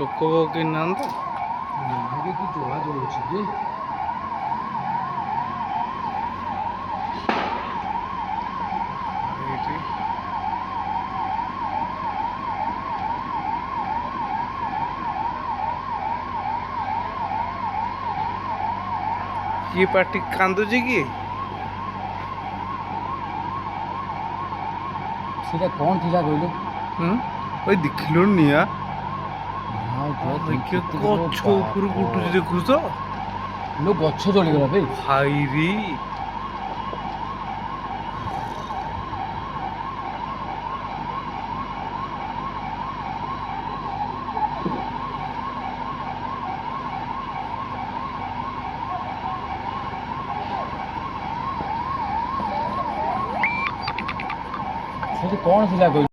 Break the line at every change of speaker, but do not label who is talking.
ଲୋକ କେହି ନାହାନ୍ତି
କି ଜଳା ଜଳୁଛି କି
ଏଇଠି କିଏ ପାଟି କାନ୍ଦୁଛି କି?
ସେଟା କ'ଣ ଥିଲା କହିଲୁ?
ଭାଇ ଦେଖିଲୁଣି ନିଆଁ
କେତେ
ଗଛ ଉପରକୁ ଉଠୁଛି ଦେଖୁଛୁ ତ?
ଲୋ ଗଛ ଜଳିଗଲା ବେ
ଭାଇରି
ସେଠି କ'ଣ ଥିଲା କହିଲୁ?